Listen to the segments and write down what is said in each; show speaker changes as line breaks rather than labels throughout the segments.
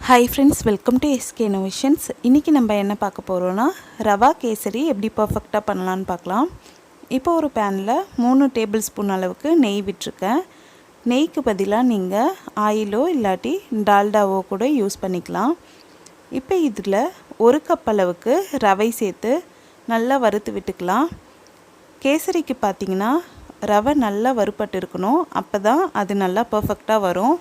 Hi friends, welcome to SK Innovations. இன்னைக்கு நம்ம என்ன பார்க்க போறோம்னா ரவா கேசரி எப்படி பெர்ஃபெக்ட்டா பண்ணலாம்னு பார்க்கலாம். இப்போ ஒரு panல 3 டேபிள் ஸ்பூன் அளவுக்கு நெய் விட்டுருக்கேன். நெய்க்கு பதிலா நீங்க ஆயிலோ இல்லாட்டி டால்டாவோ கூட யூஸ் பண்ணிக்கலாம். இப்போ இதில் 1 கப் அளவுக்கு ரவை சேர்த்து நல்லா வறுத்து விட்டுக்கலாம். கேசரிக்கு பார்த்தீங்கன்னா ரவை நல்லா வறுபட்டு இருக்கணும். அப்பதான் அது நல்லா பெர்ஃபெக்ட்டா வரும்.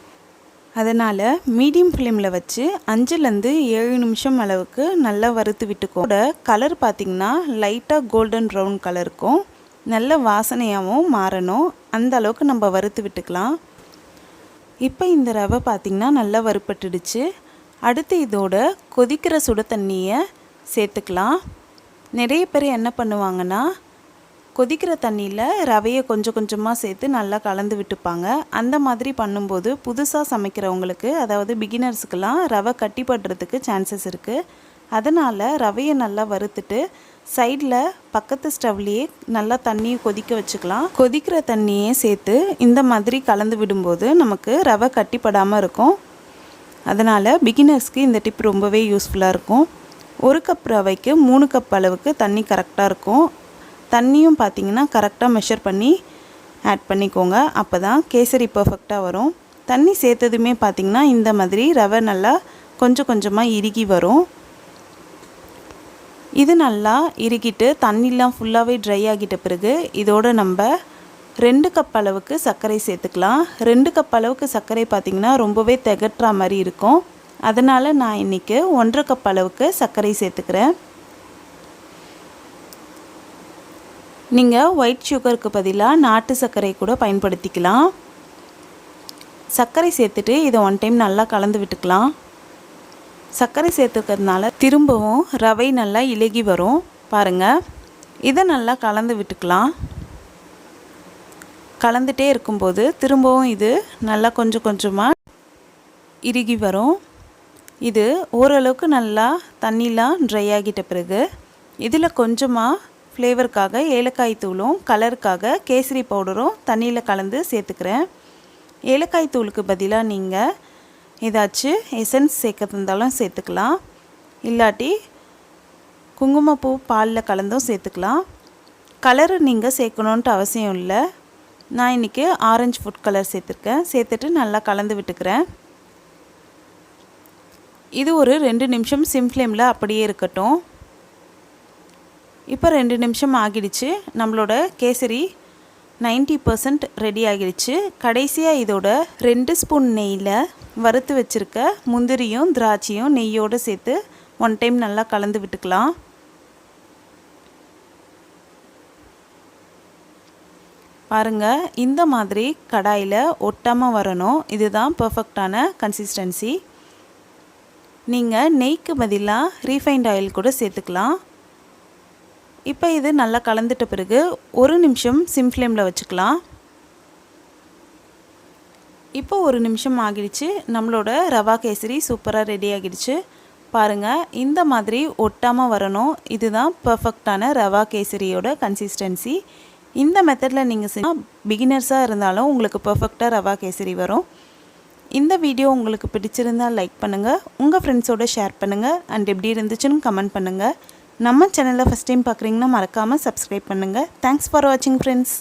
அதனால் மீடியம் ஃப்ளேமில் வச்சு 5லேருந்து 7 நிமிஷம் அளவுக்கு நல்லா வறுத்து விட்டுக்கோங்க. கலர் பார்த்திங்கன்னா லைட்டாக கோல்டன் ப்ரௌன் கலர் இருக்கும். நல்ல வாசனையாகவும் மாறணும். அந்த அளவுக்கு நம்ம வறுத்து விட்டுக்கலாம். இப்போ இந்த ரவை பார்த்திங்கன்னா நல்லா வறுப்பட்டுடுச்சு. அடுத்து இதோட கொதிக்கிற சுட தண்ணியை சேர்த்துக்கலாம். நிறைய பேர் என்ன பண்ணுவாங்கன்னா கொதிக்கிற தண்ணியில் ரவையை கொஞ்சம் கொஞ்சமாக சேர்த்து நல்லா கலந்து விட்டுப்பாங்க. அந்த மாதிரி பண்ணும்போது புதுசாக சமைக்கிறவங்களுக்கு, அதாவது பிகினர்ஸுக்கெல்லாம் ரவை கட்டிப்படுறதுக்கு சான்சஸ் இருக்குது. அதனால் ரவையை நல்லா வறுத்துட்டு சைடில் பக்கத்து ஸ்டவ்லேயே நல்லா தண்ணியை கொதிக்க வச்சுக்கலாம். கொதிக்கிற தண்ணியே சேர்த்து இந்த மாதிரி கலந்து விடும்போது நமக்கு ரவை கட்டிப்படாமல் இருக்கும். அதனால் பிகினர்ஸ்க்கு இந்த டிப் ரொம்பவே யூஸ்ஃபுல்லாக இருக்கும். 1 கப் ரவைக்கு 3 கப் அளவுக்கு தண்ணி கரெக்டாக இருக்கும். தண்ணியும் பார்த்திங்கன்னா கரெக்டாக மெஷர் பண்ணி ஆட் பண்ணிக்கோங்க. அப்போ தான் கேசரி பர்ஃபெக்டாக வரும். தண்ணி சேர்த்ததுமே பார்த்திங்கன்னா இந்த மாதிரி ரவை நல்லா கொஞ்சம் கொஞ்சமாக இறுகி வரும். இது நல்லா இறுகிட்டு தண்ணிலாம் ஃபுல்லாகவே ட்ரை ஆகிட்ட பிறகு இதோடு நம்ம 2 கப் அளவுக்கு சர்க்கரை சேர்த்துக்கலாம். 2 கப் அளவுக்கு சர்க்கரை பார்த்திங்கன்னா ரொம்பவே திகட்டுற மாதிரி இருக்கும். அதனால் நான் இன்றைக்கி 1.5 கப் அளவுக்கு சர்க்கரை சேர்த்துக்கிறேன். நீங்கள் ஒயிட் சுகருக்கு பதிலாக நாட்டு சர்க்கரை கூட பயன்படுத்திக்கலாம். சர்க்கரை சேர்த்துட்டு இதை 1 டைம் நல்லா கலந்து விட்டுக்கலாம். சர்க்கரை சேர்த்துக்கிறதுனால திரும்பவும் ரவை நல்லா இலகி வரும். பாருங்கள், இதை நல்லா கலந்து விட்டுக்கலாம். கலந்துகிட்டே இருக்கும்போது திரும்பவும் இது நல்லா கொஞ்சம் கொஞ்சமாக இறுகி வரும். இது ஓரளவுக்கு நல்லா தண்ணிலாம் ட்ரை ஆகிட்ட பிறகு இதில் கொஞ்சமாக ஃப்ளேவருக்காக ஏலக்காய் தூளும் கலருக்காக கேசரி பவுடரும் தண்ணியில் கலந்து சேர்த்துக்கிறேன். ஏலக்காய் தூளுக்கு பதிலாக நீங்கள் ஏதாச்சும் எசன்ஸ் சேர்க்கறதுந்தாலும் சேர்த்துக்கலாம். இல்லாட்டி குங்குமப்பூ பாலில் கலந்தும் சேர்த்துக்கலாம். கலரு நீங்கள் சேர்க்கணுன்ட்டு அவசியம் இல்லை. நான் இன்றைக்கி ஆரஞ்சு ஃபுட் கலர் சேர்த்துருக்கேன். சேர்த்துட்டு நல்லா கலந்து விட்டுக்கிறேன். இது ஒரு 2 நிமிஷம் சிம் ஃப்ளேமில் அப்படியே இருக்கட்டும். இப்போ 2 நிமிஷம் ஆகிடுச்சு. நம்மளோட கேசரி 90% ரெடி ஆகிடுச்சு. கடைசியாக இதோட 2 ஸ்பூன் நெய்யில் வறுத்து வச்சுருக்க முந்திரியும் திராட்சையும் நெய்யோடு சேர்த்து 1 டைம் நல்லா கலந்து விட்டுக்கலாம். பாருங்கள், இந்த மாதிரி கடாயில் ஒட்டாமல் வரணும். இதுதான் பர்ஃபெக்டான கன்சிஸ்டன்சி. நீங்கள் நெய்க்கு பதிலாக ரீஃபைண்ட் ஆயில் கூட சேர்த்துக்கலாம். இப்போ இது நல்லா கலந்துட்ட பிறகு 1 நிமிஷம் சிம் ஃப்ளேமில் வச்சுக்கலாம். இப்போ 1 நிமிஷம் ஆகிடுச்சு. நம்மளோட ரவா கேசரி சூப்பராக ரெடி ஆகிடுச்சு. பாருங்கள், இந்த மாதிரி ஒட்டாமல் வரணும். இதுதான் பர்ஃபெக்டான ரவா கேசரியோட கன்சிஸ்டன்சி. இந்த மெத்தடில் நீங்கள் செஞ்சால் பிகினர்ஸாக இருந்தாலும் உங்களுக்கு பர்ஃபெக்டாக ரவா கேசரி வரும். இந்த வீடியோ உங்களுக்கு பிடிச்சிருந்தால் லைக் பண்ணுங்கள், உங்கள் ஃப்ரெண்ட்ஸோடு ஷேர் பண்ணுங்கள், அண்ட் எப்படி இருந்துச்சுன்னு கமெண்ட் பண்ணுங்கள். நம்ம சேனலை ஃபஸ்ட் டைம் பார்க்குறீங்கன்னா மறக்காமல் சப்ஸ்கிரைப் பண்ணுங்கள். தேங்க்ஸ் ஃபார் வாட்சிங் ஃப்ரெண்ட்ஸ்.